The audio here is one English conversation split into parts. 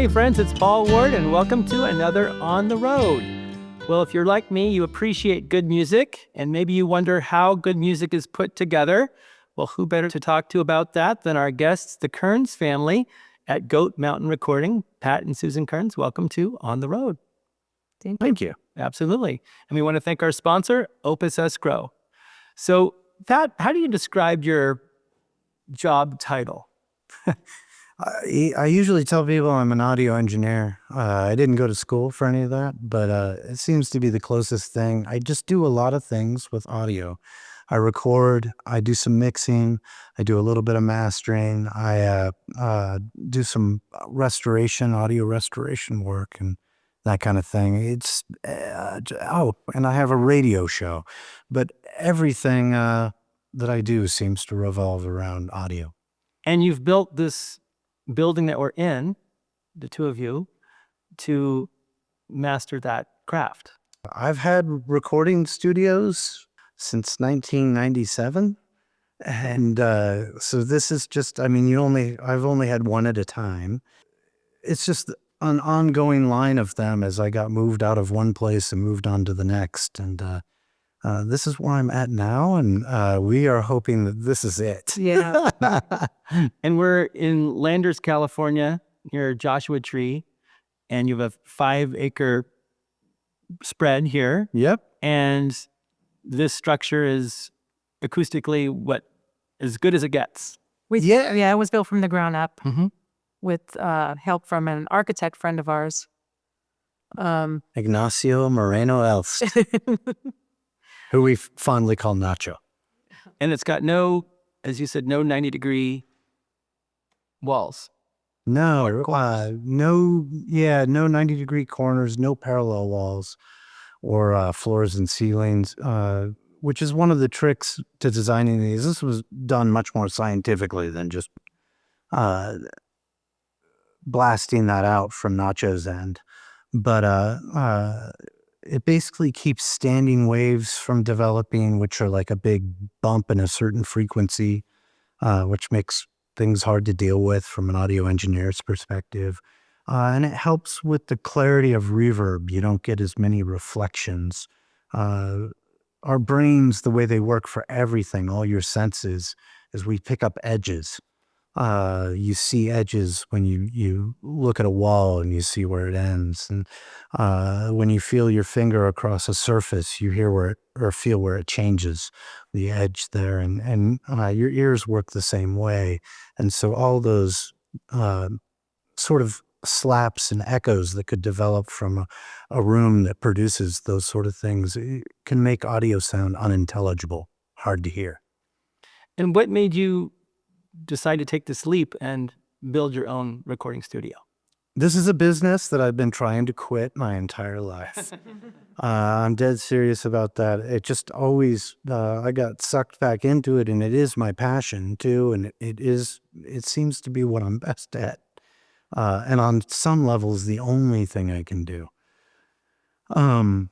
Hey friends, it's Paul Ward and welcome to another On the Road. Well, if you're like me, you appreciate good music and maybe you wonder how good music is put together. Well, who better to talk to about that than our guests, the Kearns family at Goat Mountain Recording. Pat and Susan Kearns, welcome to On the Road. Thank you. Absolutely. And we want to thank our sponsor, Opus Escrow. So, Pat, how do you describe your job title? I usually tell people I'm an audio engineer. I didn't go to school for any of that, but it seems to be the closest thing. I just do a lot of things with audio. I record, I do some mixing, I do a little bit of mastering, I do some restoration, audio restoration work and that kind of thing. It's, and I have a radio show, but everything that I do seems to revolve around audio. And you've built this building that we're in, the two of you, to master that craft. I've had recording studios since 1997. And so this is just, I mean, I've only had one at a time. It's just an ongoing line of them as I got moved out of one place and moved on to the next. And this is where I'm at now, and we are hoping that this is it. Yeah. And we're in Landers, California, near Joshua Tree, and you have a 5-acre spread here. Yep. And this structure is acoustically as good as it gets. Yeah, it was built from the ground up with help from an architect friend of ours. Ignacio Moreno else. Who we fondly call Nacho. And it's got no, as you said, no 90-degree walls. No 90-degree corners, no parallel walls or floors and ceilings, which is one of the tricks to designing these. This was done much more scientifically than just blasting that out from Nacho's end. But it basically keeps standing waves from developing, which are like a big bump in a certain frequency, which makes things hard to deal with from an audio engineer's perspective. And it helps with the clarity of reverb. You don't get as many reflections. Our brains, the way they work for everything, all your senses, is we pick up edges. You see edges when you look at a wall and you see where it ends. And when you feel your finger across a surface, you hear where it, or feel where it changes, the edge there. And your ears work the same way. And so all those sort of slaps and echoes that could develop from a room that produces those sort of things can make audio sound unintelligible, hard to hear. And what made you decide to take this leap and build your own recording studio? This is a business that I've been trying to quit my entire life. I'm dead serious about that. It just always, I got sucked back into it, and it is my passion too. And it seems to be what I'm best at. And on some levels, the only thing I can do. When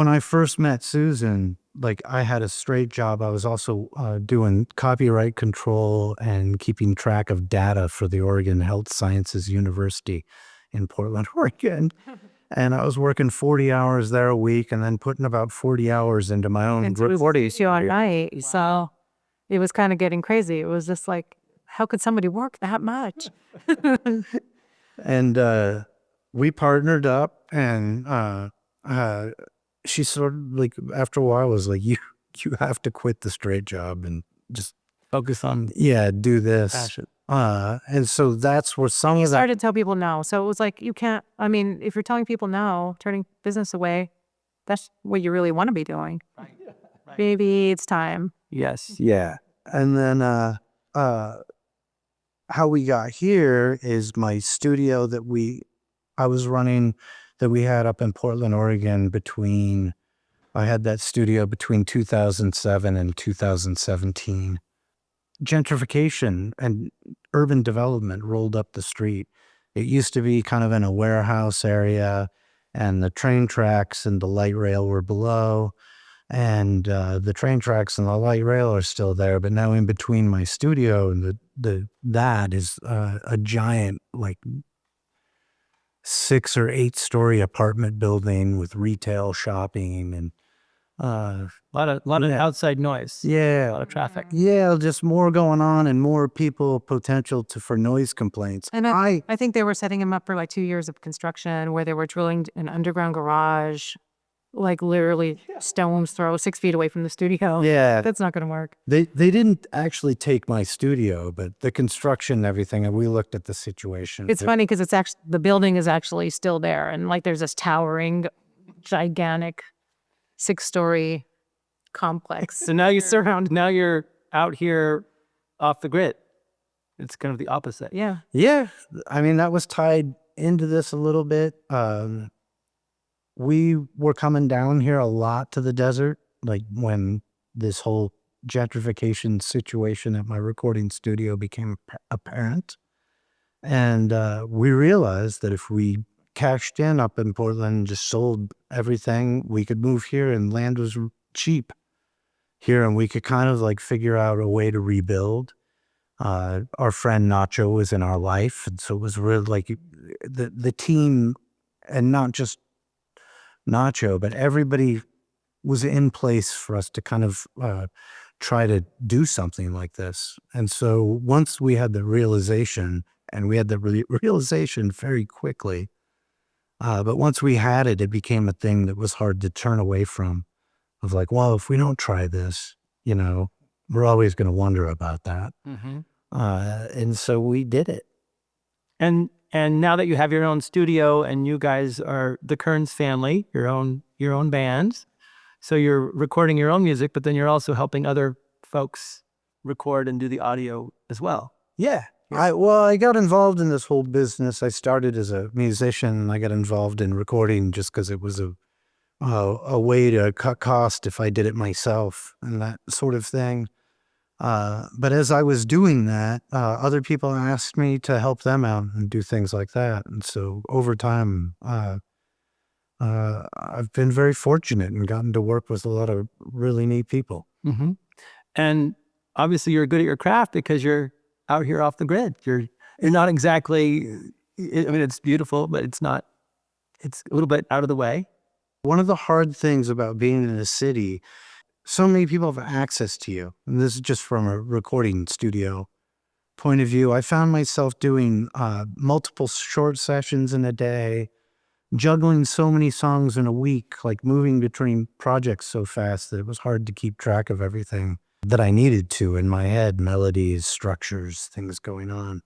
I first met Susan, I had a straight job. I was also doing copyright control and keeping track of data for the Oregon Health Sciences University in Portland, Oregon. And I was working 40 hours there a week and then putting about 40 hours into my own recording. At night, so it was kind of getting crazy. It was just like, how could somebody work that much? And we partnered up, and she sort of after a while was like, you have to quit the straight job and just Focus on do this. passion. And so that's where some You of that. started to tell people no. So it was like, you can't, I mean, if you're telling people no, turning business away, that's what you really want to be doing. Right. Maybe it's time. Yes. Yeah. And then how we got here is my studio that I was running, that we had up in Portland, Oregon I had that studio between 2007 and 2017. Gentrification and urban development rolled up the street. It used to be kind of in a warehouse area, and the train tracks and the light rail were below. And the train tracks and the light rail are still there, but now in between my studio and that is a giant 6 or 8 story apartment building with retail shopping and A lot of outside noise. A yeah, lot of traffic. yeah, just more going on and more people potential for noise complaints. And I think they were setting him up for like 2 years of construction where they were drilling an underground garage, like literally stones throw 6 feet away from the studio. Yeah, That's not going to work. they didn't actually take my studio, but the construction and everything, and we looked at the situation. It's funny because it's actually, the building is actually still there. And like there's this towering, gigantic 6-story complex. So now you're out here off the grid. It's kind of the opposite. Yeah. Yeah, I mean, that was tied into this a little bit. We were coming down here a lot to the desert, like when this whole gentrification situation at my recording studio became apparent. And we realized that if we cashed in up in Portland and just sold everything, we could move here and land was cheap here and we could kind of like figure out a way to rebuild. Our friend Nacho was in our life. And so it was really like the team, and not just Nacho, but everybody was in place for us to kind of try to do something like this. And so once we had the realization, and we had the realization very quickly, but once we had it, it became a thing that was hard to turn away from, of like, well, if we don't try this, you know, we're always going to wonder about that. Mm-hmm. And so we did it. And now that you have your own studio and you guys are the Kearns family, your own bands, so you're recording your own music, but then you're also helping other folks record and do the audio as well. Yeah. I got involved in this whole business. I started as a musician and I got involved in recording just because it was a way to cut cost if I did it myself and that sort of thing. But as I was doing that, other people asked me to help them out and do things like that. And so over time, I've been very fortunate and gotten to work with a lot of really neat people. Mm-hmm. And obviously you're good at your craft because you're out here off the grid. You're not exactly, I mean, it's beautiful, but it's a little bit out of the way. One of the hard things about being in a city, so many people have access to you. And this is just from a recording studio point of view. I found myself doing multiple short sessions in a day, juggling so many songs in a week, like moving between projects so fast that it was hard to keep track of everything that I needed to in my head, melodies, structures, things going on.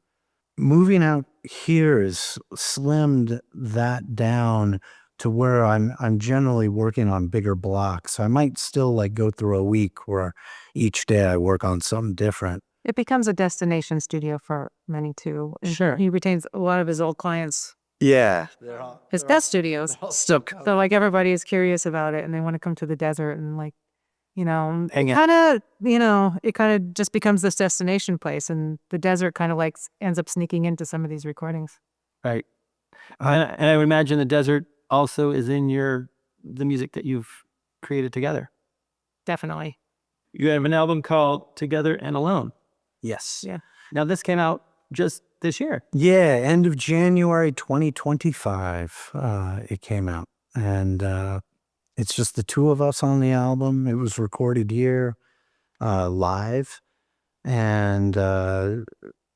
Moving out here has slimmed that down to where I'm generally working on bigger blocks. I might still like go through a week where each day I work on something different. It becomes a destination studio for many too. And Sure. he retains a lot of his old clients, Yeah. his best studios. So like everybody is curious about it and they want to come to the desert and like, you know, Hang out. it kind of just becomes this destination place, and the desert kind of like ends up sneaking into some of these recordings. Right. And I would imagine the desert also is in the music that you've created together. Definitely. You have an album called Together and Alone. Yes. Yeah. Now this came out just this year. Yeah, end of January 2025, it came out. And it's just the two of us on the album. It was recorded here live. And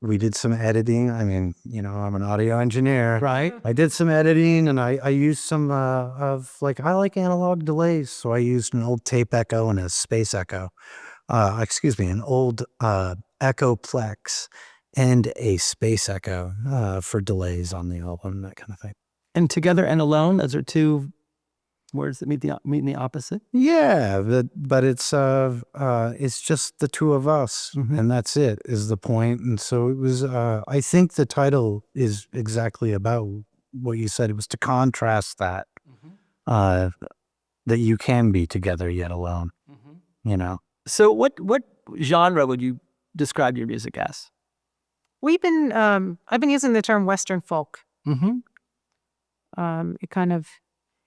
we did some editing. I mean, you know, I'm an audio engineer. Right. I did some editing and I used some of like, I like analog delays. So I used an old tape echo and a space echo. An old Echoplex and a space echo for delays on the album, that kind of thing. And Together and Alone, those are two words that meet in the opposite. Yeah, but it's just the two of us, and that's it, is the point. And so it was. I think the title is exactly about what you said. It was to contrast that that you can be together yet alone. You know. So what genre would you describe your music as? I've been using the term Western folk. Mm-hmm. It kind of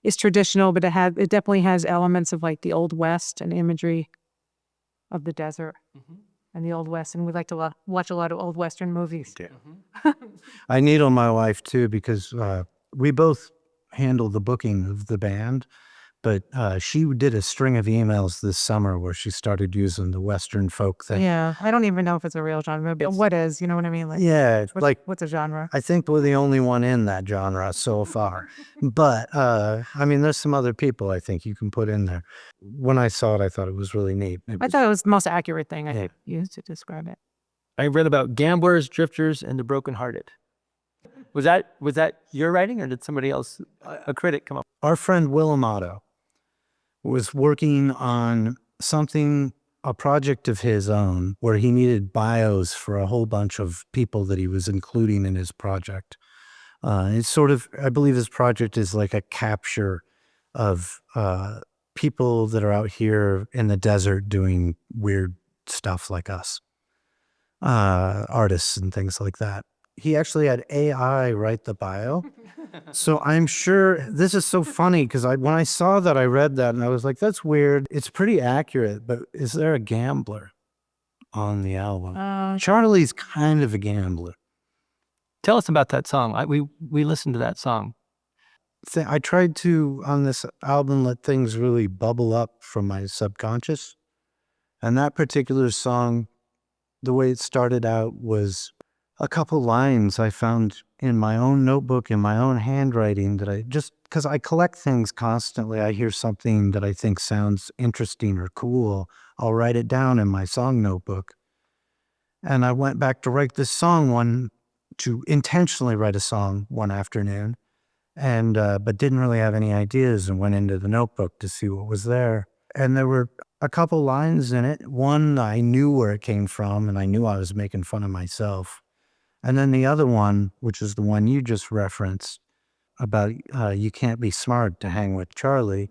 is traditional, but it definitely has elements of like the Old West and imagery of the desert and the Old West. And we like to watch a lot of old Western movies. I needle my wife too because we both handle the booking of the band, but she did a string of emails this summer where she started using the Western folk thing. Yeah, I don't even know if it's a real genre, but what is, you know what I mean? Like, Yeah, what's a genre? I think we're the only one in that genre so far. But I mean, there's some other people I think you can put in there. When I saw it, I thought it was really neat. I thought it was the most accurate thing I could use to describe it. I read about gamblers, drifters, and the brokenhearted. Was that your writing, or did somebody else, a critic, come up? Our friend Will Amato was working on a project of his own, where he needed bios for a whole bunch of people that he was including in his project. It's sort of, I believe his project is like a capture of people that are out here in the desert doing weird stuff like us, artists and things like that. He actually had AI write the bio. So I'm sure this is so funny because when I saw that, I read that and I was like, that's weird. It's pretty accurate, but is there a gambler on the album? Charlie's kind of a gambler. Tell us about that song. We listened to that song. I tried to, on this album, let things really bubble up from my subconscious. And that particular song, the way it started out was a couple lines I found in my own notebook, in my own handwriting, that because I collect things constantly. I hear something that I think sounds interesting or cool, I'll write it down in my song notebook. And I went back to write this song to intentionally write a song one afternoon, and but didn't really have any ideas, and went into the notebook to see what was there. And there were a couple lines in it. One, I knew where it came from, and I knew I was making fun of myself. And then the other one, which is the one you just referenced, about you can't be smart to hang with Charlie.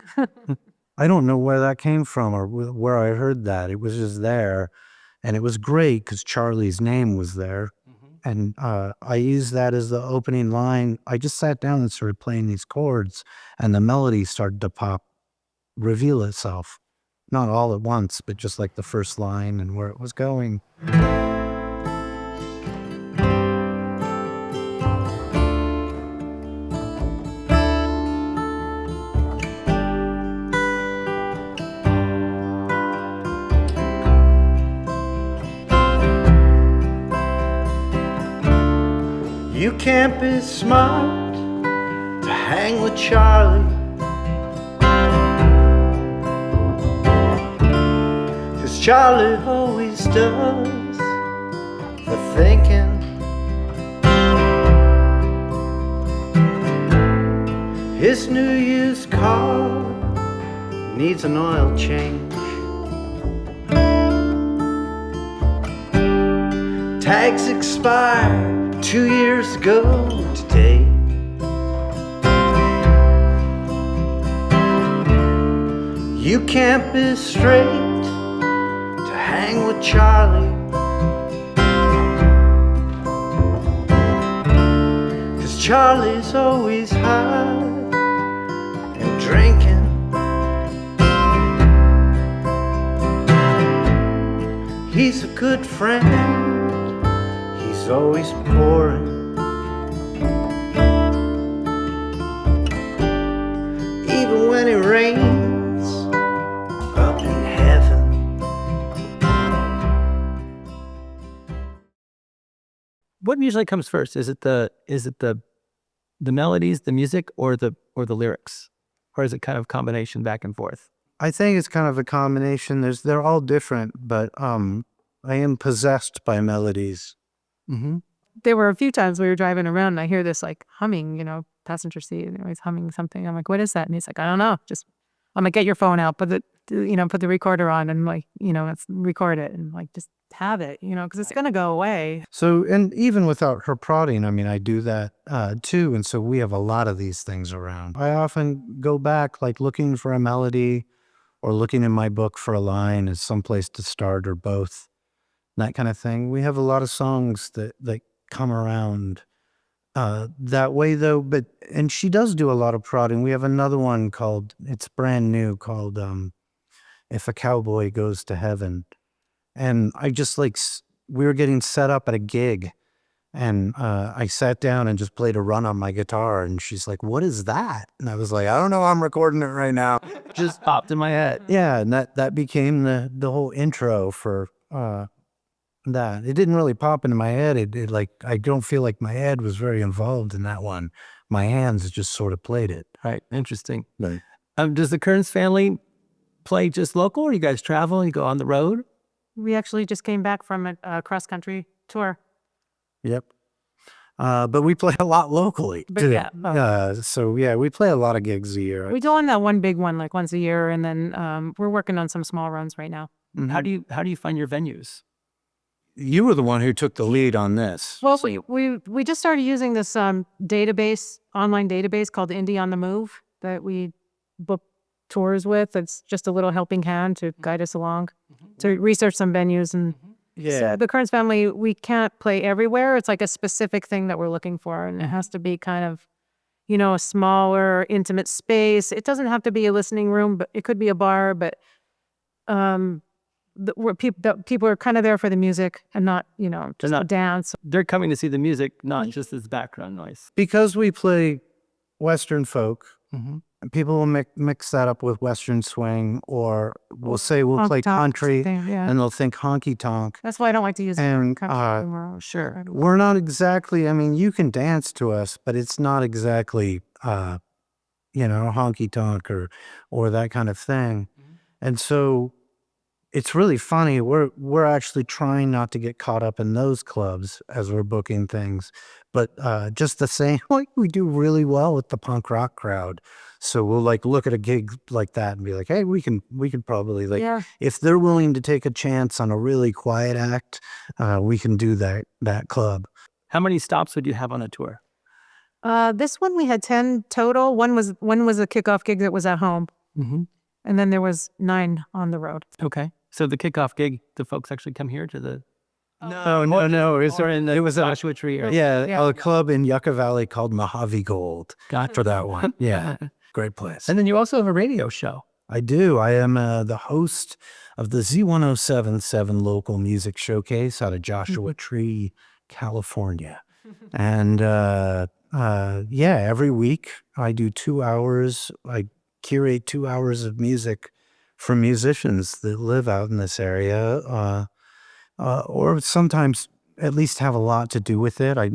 I don't know where that came from or where I heard that. It was just there. And it was great because Charlie's name was there. Mm-hmm. And I used that as the opening line. I just sat down and started playing these chords, and the melody started to reveal itself. Not all at once, but just like the first line and where it was going. You can't be smart to hang with Charlie, 'cause Charlie always does the thinking. His new used car needs an oil change. Tags expire 2 years ago today. You can't be straight to hang with Charlie, 'cause Charlie's always high and drinking. He's a good friend. He's always pouring. Even when it rains up in heaven. What usually comes first? Is it the melodies, the music, or the lyrics? Or is it kind of combination back and forth? I think it's kind of a combination. They're all different, but I am possessed by melodies. Mm-hmm. There were a few times we were driving around and I hear this like humming, passenger seat, and he's humming something. I'm like, what is that? And he's like, I don't know. I'm like, get your phone out, put the recorder on, and like, let's record it, and like, just have it, because it's gonna go away. So, and even without her prodding, I mean, I do that too. And so we have a lot of these things around. I often go back, like looking for a melody or looking in my book for a line as someplace to start, or both, that kind of thing. We have a lot of songs that come around that way though, and she does do a lot of prodding. We have another one it's brand new, called If a Cowboy Goes to Heaven. And I just we were getting set up at a gig, And I sat down and just played a run on my guitar, and she's like, "What is that?" And I was like, "I don't know. I'm recording it right now." Just popped in my head. Yeah, and that became the whole intro for that. It didn't really pop into my head. It like I don't feel like my head was very involved in that one. My hands just sort of played it. Right. Interesting. Right. Does the Kearns family play just local, or you guys travel and you go on the road? We actually just came back from a cross-country tour. Yep. But we play a lot locally But too. yeah. So yeah, we play a lot of gigs a year. We go on that one big one like once a year, and then we're working on some small runs right now. Mhm. How do you find your venues? You were the one who took the lead on this. Well, we just started using this database, online database called Indie on the Move that we book tours with. It's just a little helping hand to guide us along, to research some venues. And so the Kearns family, we can't play everywhere. It's like a specific thing that we're looking for, and it has to be kind of, you know, a smaller, intimate space. It doesn't have to be a listening room, but it could be a bar. But where people are kind of there for the music and not, you know, just not- dance. They're coming to see the music, not just as background noise. Because we play Western folk, Mm-hmm. people will mix that up with Western swing, or we'll say we'll play Honky-tonk country, something, yeah. and they'll think honky-tonk. That's why I don't like to use And country anymore. Sure. we're not exactly, I mean, you can dance to us, but it's not exactly, you know, honky-tonk or that kind of thing. And so it's really funny. We're actually trying not to get caught up in those clubs as we're booking things, but just the same, like we do really well with the punk rock crowd. So we'll like look at a gig like that and be like, hey, we can probably like, Yeah. if they're willing to take a chance on a really quiet act, we can do that club. How many stops would you have on a tour? This one we had 10 total. One was a kickoff gig that was at home, Mm-hmm. and then there was 9 on the road. Okay. So the kickoff gig, the folks actually come here to the... No. It was a Joshua Tree area. Yeah, a club in Yucca Valley called Mojave Gold for that one. Yeah, great place. And then you also have a radio show. I do. I am the host of the Z1077 local music showcase out of Joshua Tree, California. And yeah, every week I do 2 hours. I curate 2 hours of music for musicians that live out in this area, or sometimes at least have a lot to do with it. I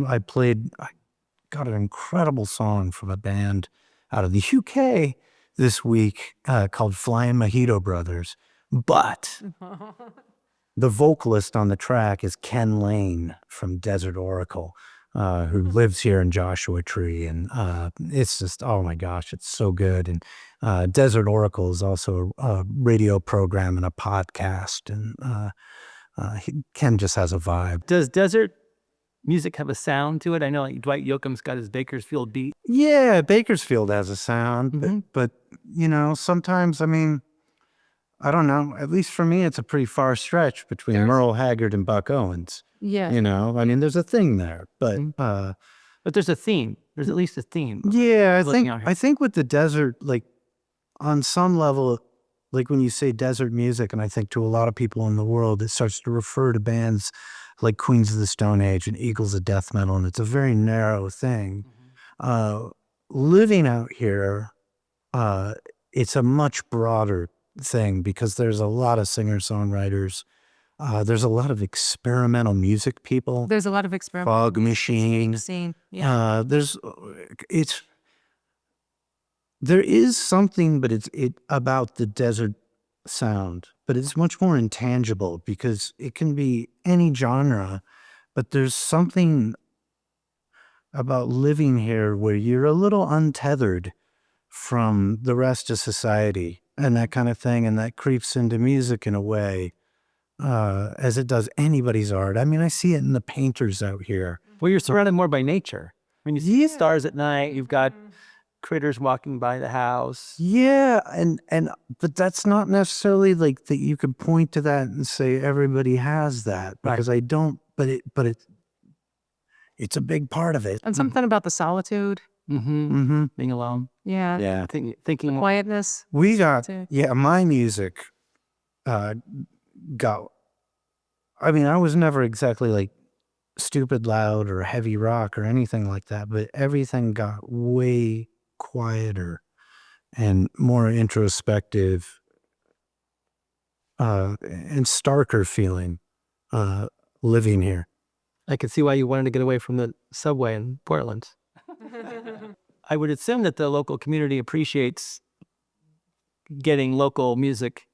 got an incredible song from a band out of the UK this week called Flying Mojito Brothers. But the vocalist on the track is Ken Lane from Desert Oracle, who lives here in Joshua Tree. And it's just, oh my gosh, it's so good. And Desert Oracle is also a radio program and a podcast. And Ken just has a vibe. Does desert music have a sound to it? I know like Dwight Yoakam's got his Bakersfield beat. Yeah, Bakersfield has a sound, but you know, sometimes, I mean, I don't know. At least for me, it's a pretty far stretch between Merle Haggard and Buck Owens. Yeah. You know, I mean, there's a thing there, but But there's a theme. There's at least a theme. yeah, looking out here. I think with the desert, like on some level, like when you say desert music, and I think to a lot of people in the world, it starts to refer to bands like Queens of the Stone Age and Eagles of Death Metal, and it's a very narrow thing. Living out here, it's a much broader thing because there's a lot of singer-songwriters. There's a lot of experimental music people. There's a lot of experimental Fog Machine. scene. Yeah. There is something, but it's about the desert sound, but it's much more intangible because it can be any genre, but there's something about living here where you're a little untethered from the rest of society and that kind of thing, and that creeps into music in a way, as it does anybody's art. I mean, I see it in the painters out here. Well, you're surrounded more by nature. I mean, you see stars at night. You've got critters walking by the house. Yeah, but that's not necessarily like that you could point to that and say everybody has that, because I don't, but it's a big part of it. And something about the solitude. Being alone. Yeah. Yeah. Thinking. Quietness. We got, too. my music got, I mean, I was never exactly like stupid loud or heavy rock or anything like that, but everything got way quieter and more introspective and starker feeling living here. I could see why you wanted to get away from the subway in Portland. I would assume that the local community appreciates getting local music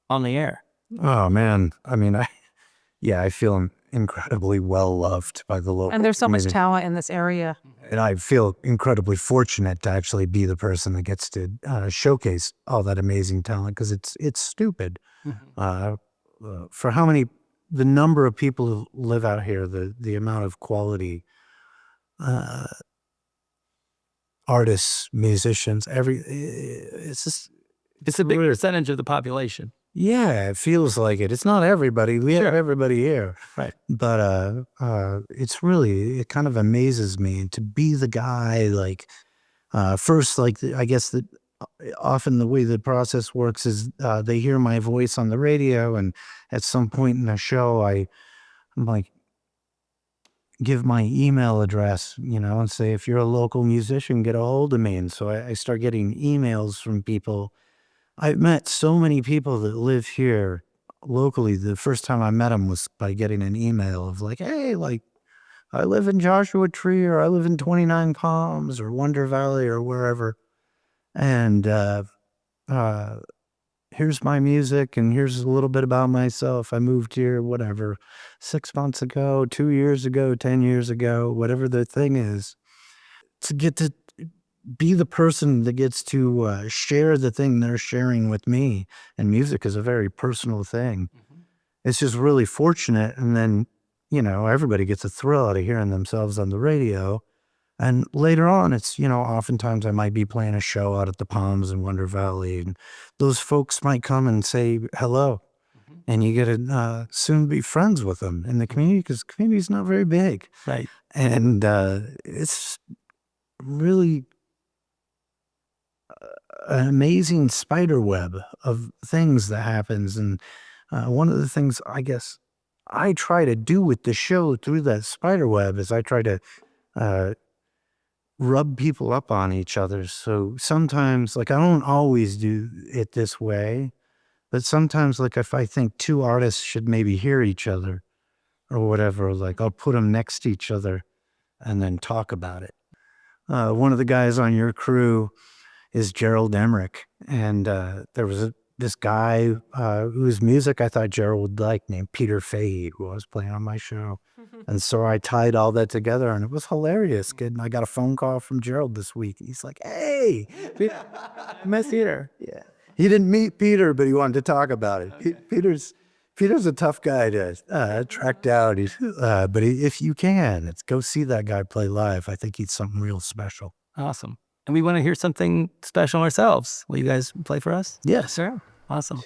on the air. Oh man, I mean, I feel incredibly well loved by the local And there's so much community. talent in this area. And I feel incredibly fortunate to actually be the person that gets to showcase all that amazing talent, because it's stupid. For the number of people who live out here, the amount of quality artists, musicians, it's a big percentage of the population. Yeah, it feels like it. It's not everybody. We have everybody here. Right. But it kind of amazes me to be the guy, like, first, like, I guess that often the way the process works is they hear my voice on the radio, and at some point in the show, I'm like, give my email address, and say, if you're a local musician, get a hold of me. And so I start getting emails from people. I've met so many people that live here locally. The first time I met them was by getting an email of like, hey, like, I live in Joshua Tree, or I live in 29 Palms or Wonder Valley or wherever. And here's my music, and here's a little bit about myself. I moved here, whatever, 6 months ago, 2 years ago, 10 years ago, whatever the thing is, to get to be the person that gets to share the thing they're sharing with me. And music is a very personal thing. It's just really fortunate. And then, everybody gets a thrill out of hearing themselves on the radio. And later on, it's, oftentimes I might be playing a show out at the Palms in Wonder Valley, and those folks might come and say hello. And you get to soon be friends with them in the community, because the community's not very big. Right. And it's really an amazing spider web of things that happens. And one of the things I guess I try to do with the show through that spider web is I try to rub people up on each other. So sometimes, like, I don't always do it this way, but sometimes, like, if I think two artists should maybe hear each other or whatever, like, I'll put them next to each other and then talk about it. One of the guys on your crew is Gerald Emmerich, and there was this guy whose music I thought Gerald would like, named Peter Fahey, who I was playing on my show. And so I tied all that together, and it was hilarious. And I got a phone call from Gerald this week. He's like, hey, I met Peter. yeah. He didn't meet Peter, but he wanted to talk about it. Okay. Peter's a tough guy to track down. But if you can, go see that guy play live. I think he's something real special. Awesome. And we want to hear something special ourselves. Will you guys play for us? Yes. Sure. Awesome.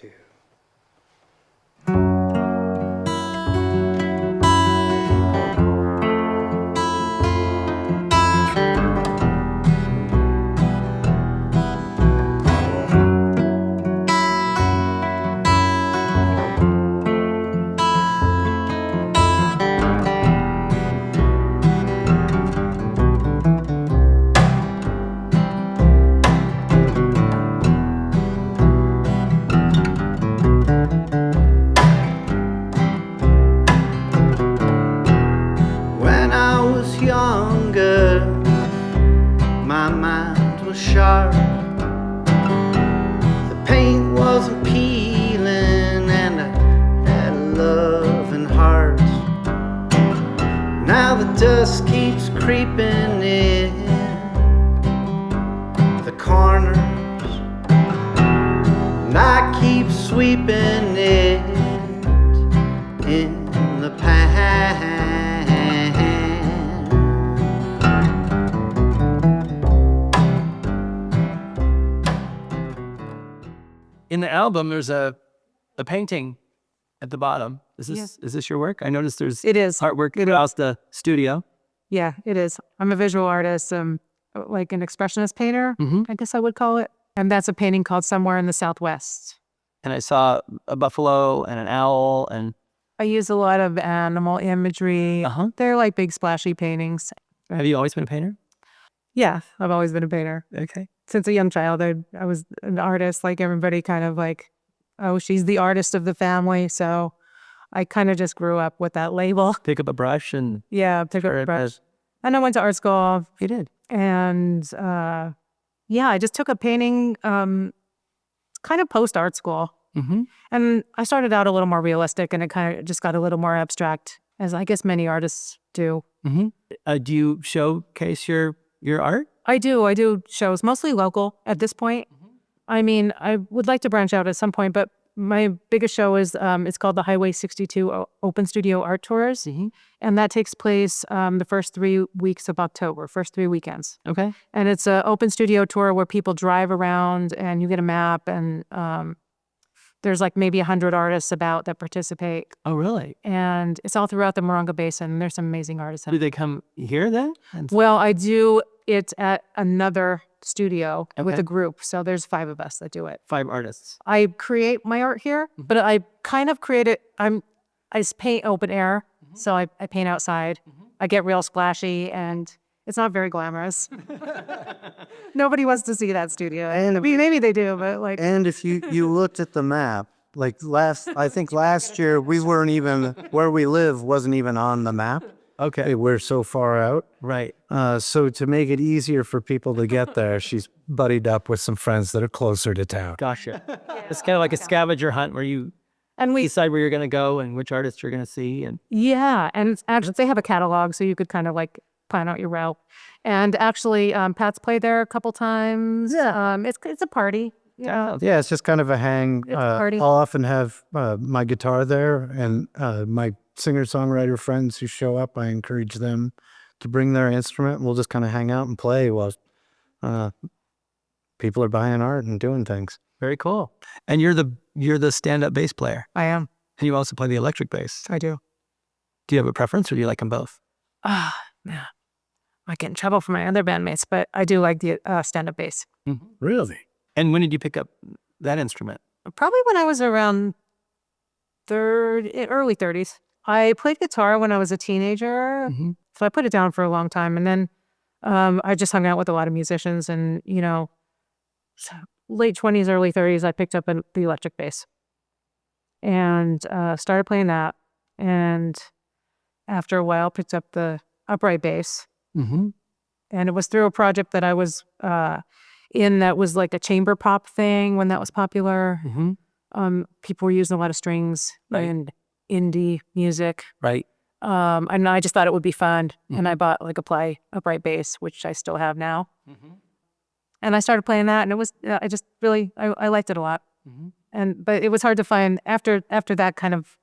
Sharp. The paint wasn't peeling, and I had a loving heart. Now the dust keeps creeping in the corners, and I keep sweeping it in the pan. In the album, there's a painting at the bottom. Is this your work? I noticed there's It is. artwork across the studio. Yeah, it is. I'm a visual artist, like an expressionist painter, I guess I would call it. And that's a painting called Somewhere in the Southwest. And I saw a buffalo and an owl and I use a lot of animal imagery. They're like big splashy paintings. Have you always been a painter? Yeah, I've always been a painter. Okay. Since a young child, I was an artist. Like everybody kind of like, oh, she's the artist of the family. So I kind of just grew up with that label. Pick up a brush and Pick up a brush. And I went to art school. You did. And I just took a painting kind of post art school. And I started out a little more realistic, and it kind of just got a little more abstract, as I guess many artists do. Do you showcase your art? I do shows, mostly local at this point. I mean, I would like to branch out at some point, but my biggest show is it's called the Highway 62 Open Studio Art Tours, and that takes place the first 3 weeks of October, first 3 weekends. Okay. And it's an open studio tour where people drive around, and you get a map, and there's like maybe 100 artists about that participate. Oh, really? And it's all throughout the Morongo Basin. There's some amazing artists. Do they come here then? Well, I do it at another studio with a group. So there's 5 of us that do it. 5 artists. I create my art here, but I kind of create it. I just paint open air. So I paint outside. I get real splashy, and it's not very glamorous. Nobody wants to see that studio. And I mean, maybe they do, but like. And if you looked at the map, like I think last year we weren't even, where we live wasn't even on the map. Okay. We're so far out. Right. So to make it easier for people to get there, she's buddied up with some friends that are closer to town. Gotcha. It's kind of like a scavenger hunt where you decide where you're going to go and which artists you're going to see. And and actually they have a catalog, so you could kind of like plan out your route. And actually, Pat's played there a couple times. It's a party. Yeah, it's just kind of a hang. It's a party. I'll often have my guitar there, and my singer-songwriter friends who show up, I encourage them to bring their instrument. We'll just kind of hang out and play while people are buying art and doing things. Very cool. And you're the stand-up bass player. I am. And you also play the electric bass. I do. Do you have a preference, or do you like them both? Yeah. I might get in trouble for my other bandmates, but I do like the stand-up bass. Really? And when did you pick up that instrument? Probably when I was around early 30s. I played guitar when I was a teenager, so I put it down for a long time. And then I just hung out with a lot of musicians, and, late 20s, early 30s, I picked up the electric bass and started playing that. And after a while, picked up the upright bass. And it was through a project that I was in that was like a chamber pop thing when that was popular. People were using a lot of strings and indie music. Right. And I just thought it would be fun. And I bought like a upright bass, which I still have now. And I started playing that, and it was, I just really, I liked it a lot. But it was hard to find, after that kind of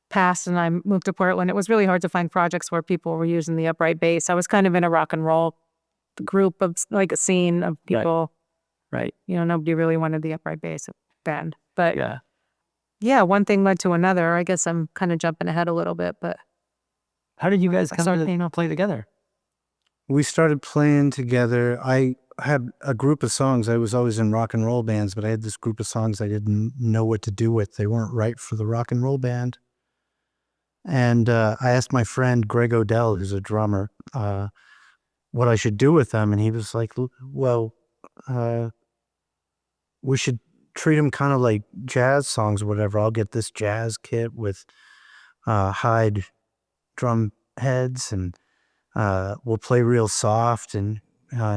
passed and I moved to Portland, it was really hard to find projects where people were using the upright bass. I was kind of in a rock and roll group of, like a scene of people. Right. Nobody really wanted the upright bass band. But one thing led to another. I guess I'm kind of jumping ahead a little bit, but. How did you guys come to play together? We started playing together. I had a group of songs. I was always in rock and roll bands, but I had this group of songs I didn't know what to do with. They weren't right for the rock and roll band. And I asked my friend Greg Odell, who's a drummer, what I should do with them. And he was like, well, we should treat them kind of like jazz songs or whatever. I'll get this jazz kit with hide drum heads, and we'll play real soft. And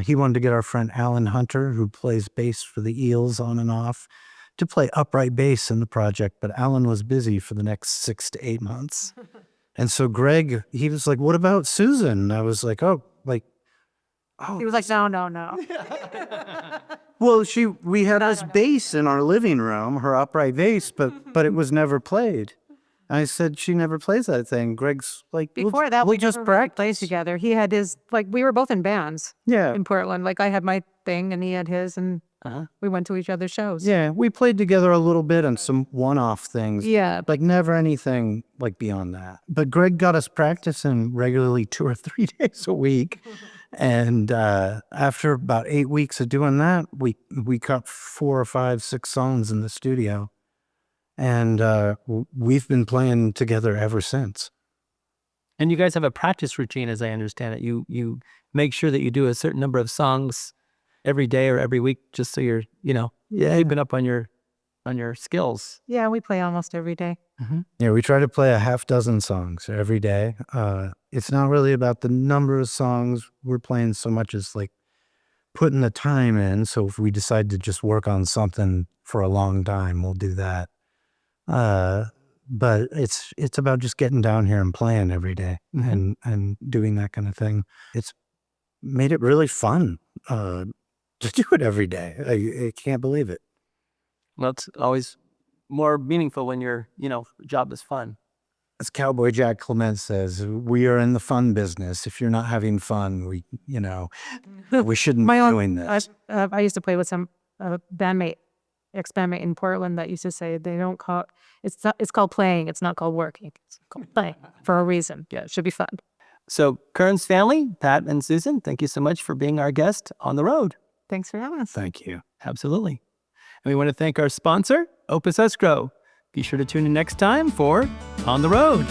he wanted to get our friend Alan Hunter, who plays bass for the Eels on and off, to play upright bass in the project. But Alan was busy for the next 6 to 8 months. And so Greg, he was like, what about Susan? And I was like, oh. He was like, no. Well, we had this bass in our living room, her upright bass, but it was never played. I said, she never plays that thing. Greg's like, before that, we just never practice. played together. He had his, we were both in bands. Yeah. In Portland. Like, I had my thing and he had his, and we went to each other's shows. Yeah, we played together a little bit on some one-off things. Yeah. Never anything beyond that. But Greg got us practicing regularly 2 or 3 days a week. And after about 8 weeks of doing that, we cut 4 or 5, 6 songs in the studio. And we've been playing together ever since. And you guys have a practice routine, as I understand it. You make sure that you do a certain number of songs every day or every week, just so you're, keeping up on your skills. Yeah, we play almost every day. Yeah, we try to play a half dozen songs every day. It's not really about the number of songs we're playing so much as like putting the time in. So if we decide to just work on something for a long time, we'll do that. But it's about just getting down here and playing every day and doing that kind of thing. It's made it really fun to do it every day. I can't believe it. Well, it's always more meaningful when your job is fun. As Cowboy Jack Clement says, we are in the fun business. If you're not having fun, we shouldn't be doing this. I used to play with some ex-bandmate in Portland that used to say they don't call it's called playing. It's not called working. It's called playing for a reason. Yeah, it should be fun. So Kearns family, Pat and Susan, thank you so much for being our guest on the road. Thanks for having us. Thank you. Absolutely. And we want to thank our sponsor, Opus Escrow. Be sure to tune in next time for On the Road.